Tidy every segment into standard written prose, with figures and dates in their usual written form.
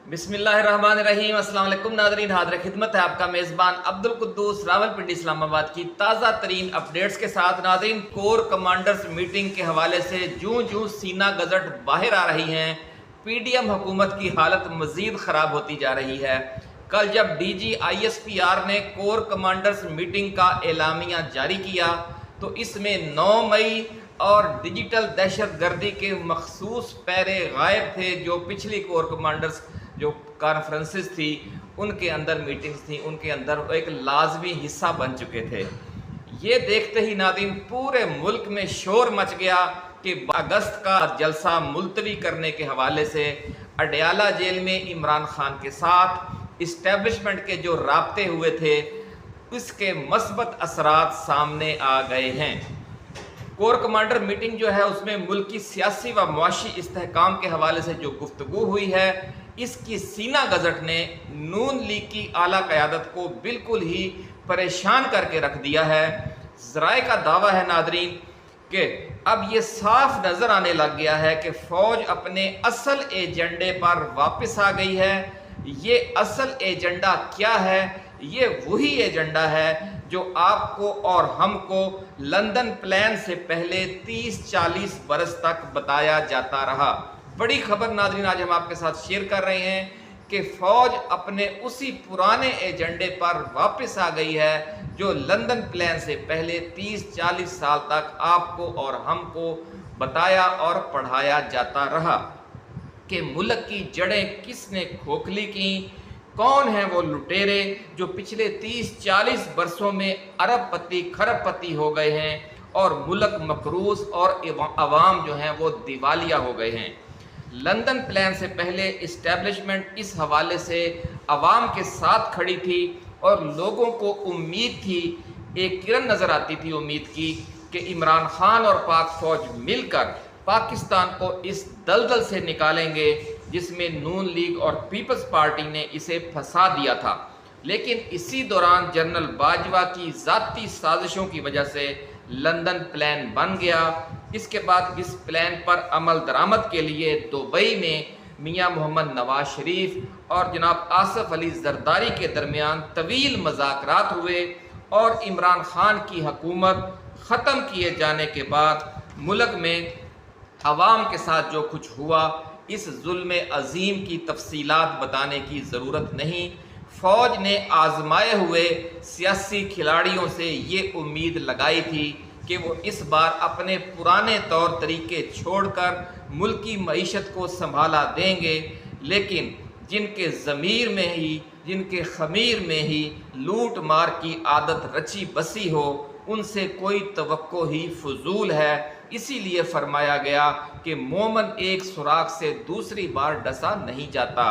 बिस्मिल्लाहिर्रहमानिर्रहीम। अस्सलाम वालेकुम नाज़रीन, हाज़िर खिदमत है आपका मेज़बान अब्दुल कुद्दूस रावलपिंडी इस्लामाबाद की ताज़ा तरीन अपडेट्स के साथ। नाज़रीन, कोर कमांडर्स मीटिंग के हवाले से जूं सीना गज़ट बाहर आ रही हैं, PDM हुकूमत की हालत मज़ीद ख़राब होती जा रही है। कल जब DG ISPR ने कोर कमांडर्स मीटिंग का एलामिया जारी किया तो इसमें 9 मई और डिजिटल दहशत गर्दी के मखसूस पैरे गायब थे, जो पिछली कोर कमांडर्स जो कॉन्फ्रेंसेस थी उनके अंदर मीटिंग्स थी, उनके अंदर एक लाजमी हिस्सा बन चुके थे। ये देखते ही नाज़रीन पूरे मुल्क में शोर मच गया कि अगस्त का जलसा मुलतवी करने के हवाले से अडयाला जेल में इमरान खान के साथ इस्टेब्लिशमेंट के जो राब्ते हुए थे उसके मस्बत असरात सामने आ गए हैं। कोर कमांडर मीटिंग जो है उसमें मुल्क की सियासी व मुआशी इस्तेहकाम के हवाले से जो गुफ्तगू हुई है, इसकी सीना गज़ट ने नून लीग की आला क़यादत को बिल्कुल ही परेशान करके रख दिया है। ज़राए का दावा है नादरीन कि अब ये साफ नज़र आने लग गया है कि फ़ौज अपने असल एजेंडे पर वापस आ गई है। ये असल एजेंडा क्या है? ये वही एजेंडा है जो आपको और हमको लंदन प्लान से पहले 30-40 बरस तक बताया जाता रहा। बड़ी खबर नाज़रीन आज हम आपके साथ शेयर कर रहे हैं कि फ़ौज अपने उसी पुराने एजेंडे पर वापस आ गई है जो लंदन प्लान से पहले 30-40 साल तक आपको और हमको बताया और पढ़ाया जाता रहा कि मुल्क की जड़ें किसने खोखली की, कौन है वो लुटेरे जो पिछले 30-40 बरसों में अरबपति खरबपति हो गए हैं और मुल्क मकरूज और अवाम जो हैं वो दिवालिया हो गए हैं। लंदन प्लान से पहले इस्टेब्लिशमेंट इस हवाले से अवाम के साथ खड़ी थी और लोगों को उम्मीद थी, एक किरण नज़र आती थी उम्मीद की कि इमरान खान और पाक फ़ौज मिलकर पाकिस्तान को इस दलदल से निकालेंगे जिसमें नून लीग और पीपल्स पार्टी ने इसे फंसा दिया था। लेकिन इसी दौरान जनरल बाजवा की ज़ाती साजिशों की वजह से लंदन प्लान बन गया। इसके बाद इस प्लान पर अमल दरामद के लिए दुबई में मियां मोहम्मद नवाज शरीफ और जनाब आसिफ अली जरदारी के दरमियान तवील मज़ाकरात हुए और इमरान खान की हुकूमत ख़त्म किए जाने के बाद मुल्क में अवाम के साथ जो कुछ हुआ, इस जुल्म अजीम की तफसीलात बताने की ज़रूरत नहीं। फ़ौज ने आजमाए हुए सियासी खिलाड़ियों से ये उम्मीद लगाई थी कि वो इस बार अपने पुराने तौर तरीके छोड़कर मुल्की मईशत को संभाला देंगे, लेकिन जिनके ज़मीर में ही, जिनके ख़मीर में ही लूट मार की आदत रची बसी हो, उनसे कोई तवक्को ही फजूल है। इसीलिए फरमाया गया कि मोमन एक सुराख से दूसरी बार डसा नहीं जाता।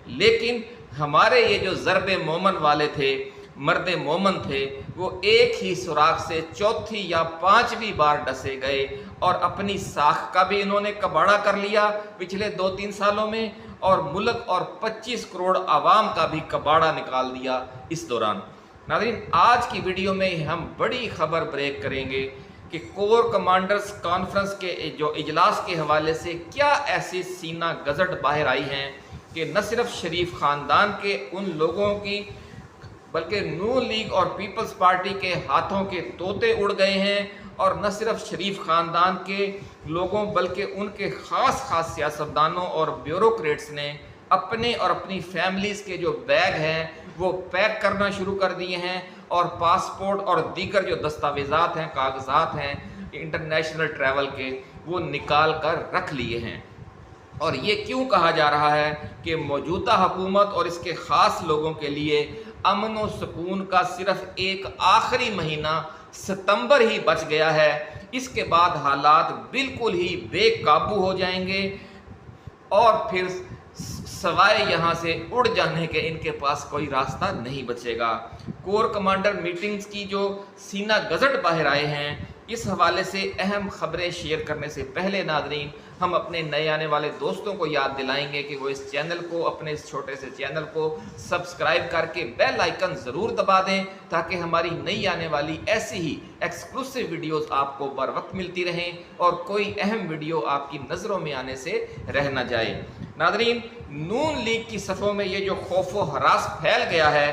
लेकिन हमारे ये जो ज़रबे मोमन वाले थे, मर्द मोमन थे, वो एक ही सुराख से चौथी या पांचवी बार डसे गए और अपनी साख का भी इन्होंने कबाड़ा कर लिया पिछले 2-3 सालों में, और मुल्क और 25 करोड़ आवाम का भी कबाड़ा निकाल दिया इस दौरान। नाज़रीन, आज की वीडियो में हम बड़ी खबर ब्रेक करेंगे कि कोर कमांडर्स कॉन्फ्रेंस के जो इजलास के हवाले से क्या ऐसी सीना गज़ट बाहर आई हैं कि न सिर्फ शरीफ ख़ानदान के उन लोगों की बल्कि नून लीग और पीपल्स पार्टी के हाथों के तोते उड़ गए हैं, और न सिर्फ शरीफ ख़ानदान के लोगों बल्कि उनके ख़ास सियासतदानों और ब्यूरोक्रेट्स ने अपने और अपनी फैमिलीज़ के जो बैग हैं वो पैक करना शुरू कर दिए हैं और पासपोर्ट और दीगर जो दस्तावेज़ात हैं, कागज़ात हैं इंटरनेशनल ट्रैवल के, वो निकाल कर रख लिए हैं। और ये क्यों कहा जा रहा है कि मौजूदा हुकूमत और इसके ख़ास लोगों के लिए अमन व सुकून का सिर्फ एक आखिरी महीना सितंबर ही बच गया है, इसके बाद हालात बिल्कुल ही बेकाबू हो जाएंगे और फिर सवाए यहाँ से उड़ जाने के इनके पास कोई रास्ता नहीं बचेगा। कोर कमांडर मीटिंग्स की जो सीना गज़ट बाहर आए हैं, इस हवाले से अहम खबरें शेयर करने से पहले नाज़रीन हम अपने नए आने वाले दोस्तों को याद दिलाएंगे कि वो इस चैनल को, अपने इस छोटे से चैनल को सब्सक्राइब करके बेल आइकन ज़रूर दबा दें ताकि हमारी नई आने वाली ऐसी ही एक्सक्लूसिव वीडियोस आपको बर वक्त मिलती रहें और कोई अहम वीडियो आपकी नज़रों में आने से रह न जाए। नादरीन, नून लीग की सफ़ों में ये जो खौफ व हरास फैल गया है,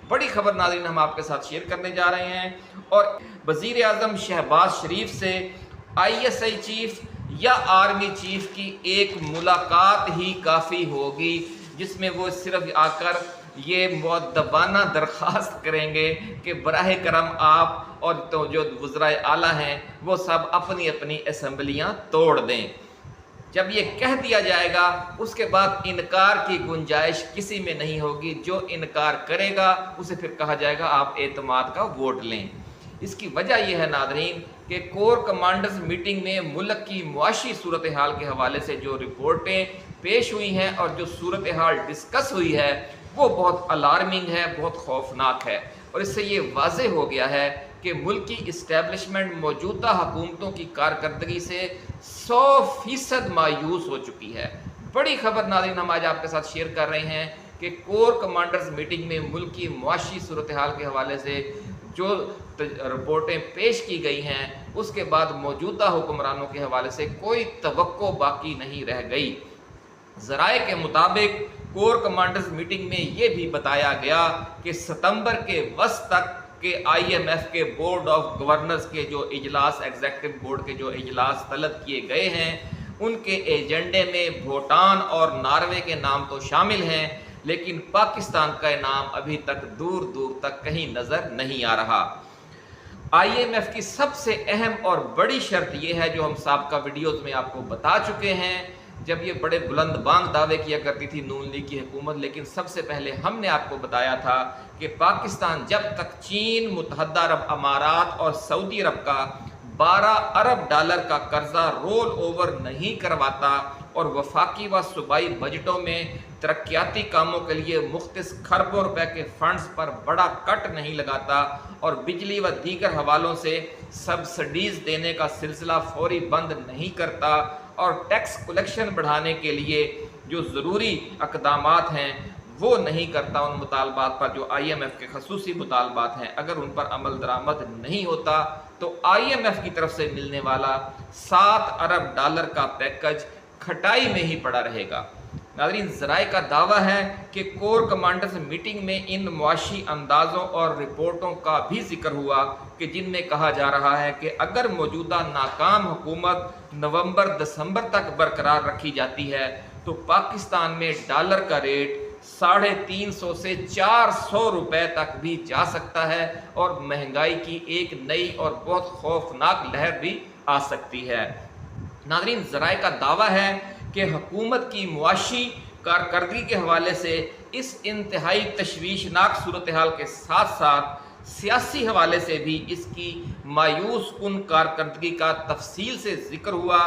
बड़ी खबर नादरीन हम आपके साथ शेयर करने जा रहे हैं। और वज़ीर आज़म शहबाज शरीफ से ISI चीफ या आर्मी चीफ की एक मुलाकात ही काफ़ी होगी, जिसमें वो सिर्फ आकर ये मुअद्दबाना दरख्वास्त करेंगे कि बराह करम आप और तो जो वज़राए आला हैं वो सब अपनी अपनी असम्बलियाँ तोड़ दें। जब ये कह दिया जाएगा उसके बाद इनकार की गुंजाइश किसी में नहीं होगी। जो इनकार करेगा उसे फिर कहा जाएगा आप एतमाद का वोट लें। इसकी वजह यह है नादरीन कि कोर कमांडर्स मीटिंग में मुल्क की मुआशी सूरत हाल के हवाले से जो रिपोर्टें पेश हुई हैं और जो सूरत हाल डिस्कस हुई है वो बहुत अलार्मिंग है, बहुत खौफनाक है। और इससे ये वाज़े हो गया है कि मुल्क की इस्टेब्लिशमेंट मौजूदा हुकूमतों की कारकर्दगी से 100% मायूस हो चुकी है। बड़ी खबर नाज़रीन हम आज आपके साथ शेयर कर रहे हैं कि कोर कमांडर्स मीटिंग में मुल्क की मुआशी सूरत हाल के हवाले से जो रिपोर्टें पेश की गई हैं उसके बाद मौजूदा हुक्मरानों के हवाले से कोई तवक्को बाकी नहीं रह गई। ज़राए के मुताबिक कोर कमांडर्स मीटिंग में ये भी बताया गया कि सितंबर के वस्त तक के IMF के बोर्ड ऑफ गवर्नर्स के जो इजलास, एग्जीक्यूटिव बोर्ड के जो इजलास तलब किए गए हैं उनके एजेंडे में भूटान और नॉर्वे के नाम तो शामिल हैं, लेकिन पाकिस्तान का नाम अभी तक दूर दूर तक कहीं नज़र नहीं आ रहा। IMF की सबसे अहम और बड़ी शर्त यह है जो हम साबका वीडियोज़ में आपको बता चुके हैं, जब ये बड़े बुलंद बांग दावे किया करती थी नून लीग की हुकूमत, लेकिन सबसे पहले हमने आपको बताया था कि पाकिस्तान जब तक चीन, मुत्तहदा अरब अमारात और सऊदी अरब का 12 अरब डॉलर का कर्जा रोल ओवर नहीं करवाता और वफाकी व सूबाई बजटों में तरक्याती कामों के लिए मुख्तस खरबों रुपए के फंड्स पर बड़ा कट नहीं लगाता और बिजली व दीगर हवालों से सब्सिडीज देने का सिलसिला फौरी बंद नहीं करता और टैक्स कलेक्शन बढ़ाने के लिए जो ज़रूरी इक़दामात हैं वो नहीं करता, उन मुतालबात पर जो IMF के खसूसी मुतालबात हैं अगर उन पर अमल दरामद नहीं होता तो IMF की तरफ से मिलने वाला 7 अरब डॉलर का पैकेज खटाई में ही पड़ा रहेगा। नाज़रीन, ज़राए का दावा है कि कोर कमांडर्स मीटिंग में इन मुआशी अंदाज़ों और रिपोर्टों का भी जिक्र हुआ कि जिनमें कहा जा रहा है कि अगर मौजूदा नाकाम हुकूमत नवंबर-दिसंबर तक बरकरार रखी जाती है तो पाकिस्तान में डॉलर का रेट 350 से 400 रुपए तक भी जा सकता है और महंगाई की एक नई और बहुत खौफनाक लहर भी आ सकती है। नाज़रीन, ज़राए का दावा है कि हुकूमत की मुआशी कारकर्दगी के हवाले से इस इंतहाई तशवीशनाक सूरत हाल के साथ साथ सियासी हवाले से भी इसकी मायूस कुन कारकर्दगी का तफसील से जिक्र हुआ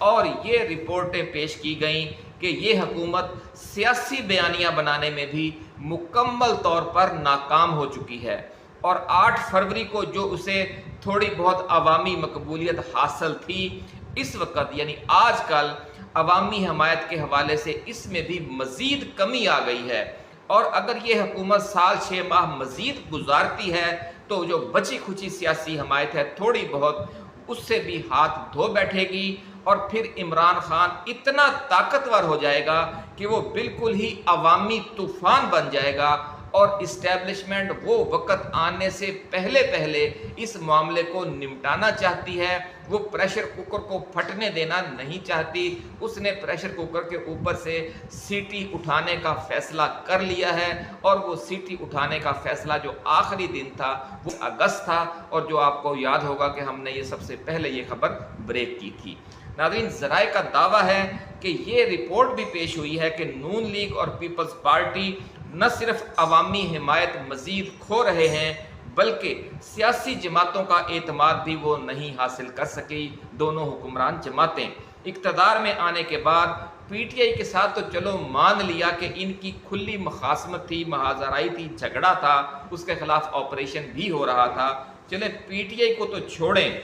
और ये रिपोर्टें पेश की गईं कि ये हुकूमत सियासी बयानियाँ बनाने में भी मुकम्मल तौर पर नाकाम हो चुकी है और 8 फरवरी को जो उसे थोड़ी बहुत अवामी मकबूलियत हासिल थी, इस वक्त यानी आजकल अवामी हमायत के हवाले से इसमें भी मज़ीद कमी आ गई है। और अगर ये हुकूमत साल 6 माह मज़ीद गुजारती है तो जो बची खुची सियासी हमायत है थोड़ी बहुत उससे भी हाथ धो बैठेगी और फिर इमरान खान इतना ताकतवर हो जाएगा कि वो बिल्कुल ही अवामी तूफ़ान बन जाएगा और इस्टेब्लिशमेंट वो वक़्त आने से पहले पहले इस मामले को निपटाना चाहती है। वो प्रेशर कुकर को फटने देना नहीं चाहती। उसने प्रेशर कुकर के ऊपर से सीटी उठाने का फ़ैसला कर लिया है और वो सीटी उठाने का फ़ैसला जो आखिरी दिन था वो अगस्त था और जो आपको याद होगा कि हमने ये सबसे पहले ये खबर ब्रेक की थी। नाज़रीन, ज़राए का दावा है कि ये रिपोर्ट भी पेश हुई है कि नून लीग और पीपल्स पार्टी न सिर्फ अवामी हिमायत मज़ीद खो रहे हैं बल्कि सियासी जमातों का एतमाद भी वो नहीं हासिल कर सकी। दोनों हुक्मरान जमातें इक़्तिदार में आने के बाद PTI के साथ तो चलो मान लिया कि इनकी खुली मुखासमत थी, महाजराई थी, झगड़ा था, उसके खिलाफ ऑपरेशन भी हो रहा था, चले PTI को तो छोड़ें,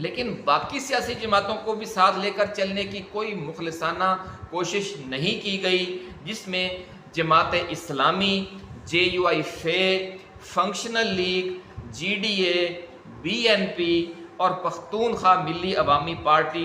लेकिन बाकी सियासी जमातों को भी साथ लेकर चलने की कोई मुखलिसाना कोशिश नहीं की गई, जिसमें जमात इस्लामी, JUI फे, फंक्शनल लीग, GDA, BNP और पख्तूनख्वा मिली अवामी पार्टी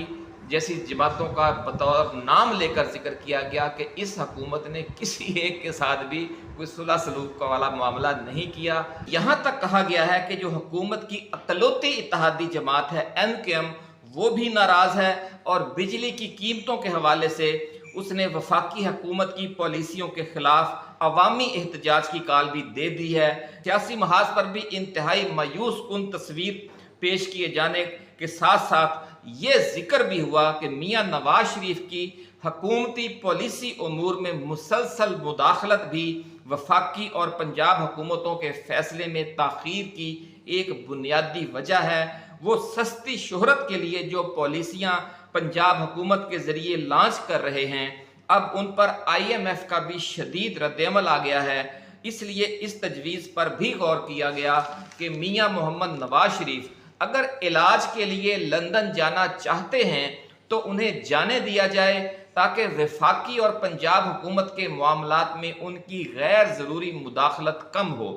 जैसी जमातों का बतौर नाम लेकर जिक्र किया गया कि इस हुकूमत ने किसी एक के साथ भी कोई सुलह सलूक का वाला मामला नहीं किया। यहाँ तक कहा गया है कि जो हुकूमत की अकलौती इत्तेहादी जमात है MKM, वो भी नाराज़ है और बिजली की कीमतों के हवाले से उसने वफाकी हुकूमत की पॉलिसियों के खिलाफ अवामी एहतजाज की काल भी दे दी है। सियासी महाज पर भी इंतहाई मायूस कुन तस्वीर पेश किए जाने के साथ साथ ये जिक्र भी हुआ कि मियाँ नवाज शरीफ की हुकूमती पॉलिसी उमूर में मुसलसल मुदाखलत भी वफाकी और पंजाब हुकूमतों के फैसले में ताख़ीर की एक बुनियादी वजह है। वो सस्ती शोहरत के लिए जो पॉलिसियाँ पंजाब हुकूमत के ज़रिए लॉन्च कर रहे हैं, अब उन पर IMF का भी शदीद रद्दअमल आ गया है। इसलिए इस तजवीज़ पर भी गौर किया गया कि मियाँ मोहम्मद नवाज शरीफ अगर इलाज के लिए लंदन जाना चाहते हैं तो उन्हें जाने दिया जाए, ताकि वफाकी और पंजाब हुकूमत के मामलात में उनकी गैर ज़रूरी मुदाखलत कम हो।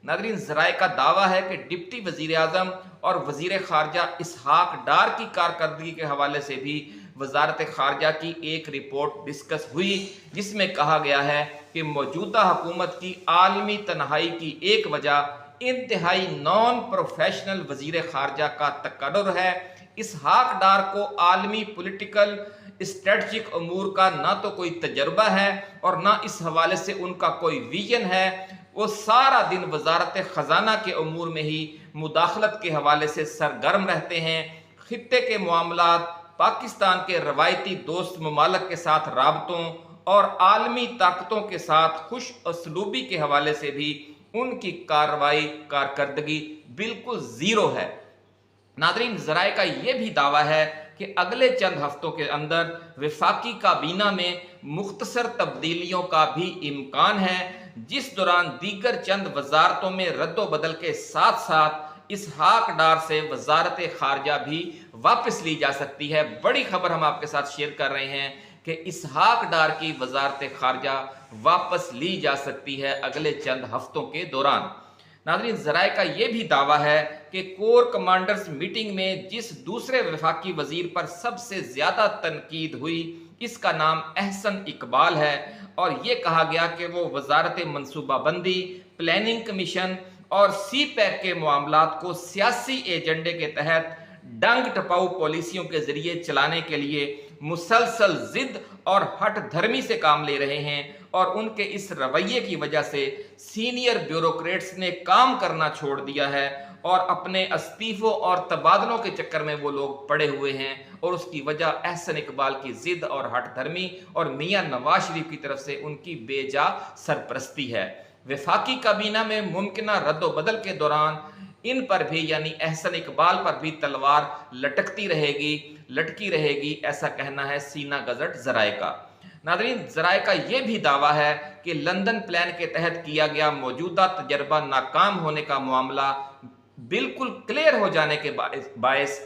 नाज़रीन, ज़राए का दावा है कि डिप्टी वज़ीर आज़म और वज़ीर ख़ारजा इसहाक डार की कारकर्दगी के हवाले से भी वज़ारत ख़ारजा की एक रिपोर्ट डिस्कस हुई, जिसमें कहा गया है कि मौजूदा हुकूमत की आलमी तन्हाई की एक वजह इंतहाई नॉन प्रोफेशनल वज़ीर ख़ारजा का तकर्रुर है। इसहाक डार को आलमी पॉलिटिकल स्ट्रेटजिक अमूर का ना तो कोई तजर्बा है और ना इस हवाले से उनका कोई विजन है। वो सारा दिन वजारत ख़जाना के अमूर में ही मुदाखलत के हवाले से सरगर्म रहते हैं। खित्ते के मामलात, पाकिस्तान के रवायती दोस्त ममालिक के साथ राबतों और आलमी ताकतों के साथ खुश असलूबी के हवाले से भी उनकी कारकर्दगी बिल्कुल ज़ीरो है। नादरीन, ज़राए का ये भी दावा है कि अगले चंद हफ्तों के अंदर वफाकी काबीना में मुख्तसर तब्दीलियों का भी इम्कान है, जिस दौरान दीगर चंद वजारतों में रद्दोबदल के साथ साथ इसहाक डार से वजारत खारजा भी वापस ली जा सकती है। बड़ी खबर हम आपके साथ शेयर कर रहे हैं कि इसहाक डार की वजारत खारजा वापस ली जा सकती है अगले चंद हफ्तों के दौरान। नाज़रीन, ज़राए का ये भी दावा है कि कोर कमांडर्स मीटिंग में जिस दूसरे वफाकी वजीर पर सबसे ज़्यादा तनकीद हुई, इसका नाम अहसन इकबाल है और ये कहा गया कि वो वजारत मनसूबाबंदी, प्लानिंग कमीशन और CPEC के मामलात को सियासी एजेंडे के तहत डंग टपाऊ पॉलिसियों के जरिए चलाने के लिए मुसलसल जिद और हट धर्मी से काम ले रहे हैं और उनके इस रवैये की वजह से सीनियर ब्यूरोक्रेट्स ने काम करना छोड़ दिया है और अपने इस्तीफों और तबादलों के चक्कर में वो लोग पड़े हुए हैं और उसकी वजह अहसन इकबाल की जिद और हट धर्मी और मियाँ नवाज शरीफ की तरफ से उनकी बेजा सरपरस्ती है। वफाकी काबीना में मुमकिना रद्दोबदल के दौरान इन पर भी यानी अहसन इकबाल पर भी तलवार लटकी रहेगी, ऐसा कहना है सीना गजट ज़राए का। नाज़रीन, ज़राए का ये भी दावा है कि लंदन प्लान के तहत किया गया मौजूदा तजर्बा नाकाम होने का मामला बिल्कुल क्लियर हो जाने के बायस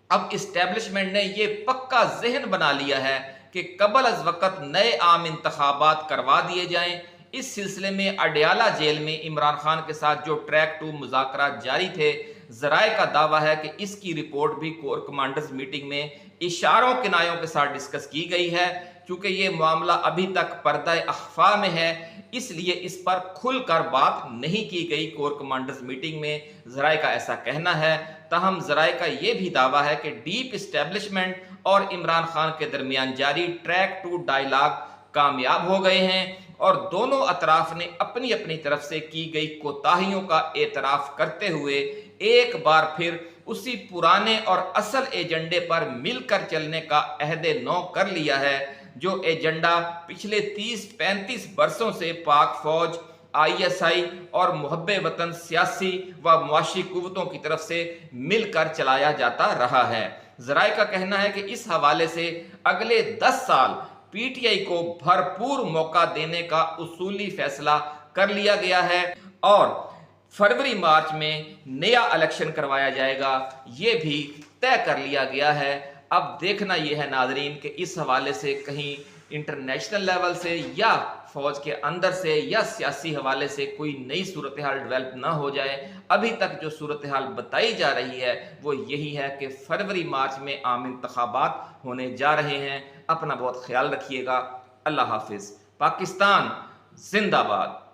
अब इस्टेब्लिशमेंट ने ये पक्का जहन बना लिया है कि कबल अज वक़्त नए आम इंतखाबात करवा दिए जाएं। इस सिलसिले में अडयाला जेल में इमरान खान के साथ जो ट्रैक 2 मुज़ाकरात जारी थे, ज़राए का दावा है कि इसकी रिपोर्ट भी कोर कमांडर्स मीटिंग में इशारों किनायों के साथ डिस्कस की गई है। क्योंकि ये मामला अभी तक पर्दा अख्फा में है, इसलिए इस पर खुलकर बात नहीं की गई कोर कमांडर्स मीटिंग में, ज़राए का ऐसा कहना है। ताहम ज़राए का ये भी दावा है कि डीप इस्टेब्लिशमेंट और इमरान खान के दरमियान जारी ट्रैक 2 डायलॉग कामयाब हो गए हैं और दोनों अतराफ ने अपनी अपनी तरफ से की गई कोताहियों का एतराफ़ करते हुए एक बार फिर उसी पुराने और असल एजेंडे पर मिलकर चलने का अहदे नौ कर लिया है, जो एजेंडा पिछले 30-35 बरसों से पाक फौज, ISI और मुहब्बे वतन सियासी व मुआशी कुव्वतों की तरफ से मिलकर चलाया जाता रहा है। ज़राए का कहना है कि इस हवाले से अगले 10 साल PTI को भरपूर मौका देने का उसूली फैसला कर लिया गया है और फरवरी मार्च में नया इलेक्शन करवाया जाएगा, ये भी तय कर लिया गया है। अब देखना यह है नाजरीन कि इस हवाले से कहीं इंटरनेशनल लेवल से या فوج کے اندر سے یا سیاسی حوالے سے کوئی نئی صورتحال ڈیولپ نہ ہو جائے۔ ابھی تک جو صورتحال بتائی جا رہی ہے وہ یہی ہے کہ فروری مارچ میں عام انتخابات ہونے جا رہے ہیں۔ اپنا بہت خیال رکھیے گا۔ اللہ حافظ۔ پاکستان زندہ باد۔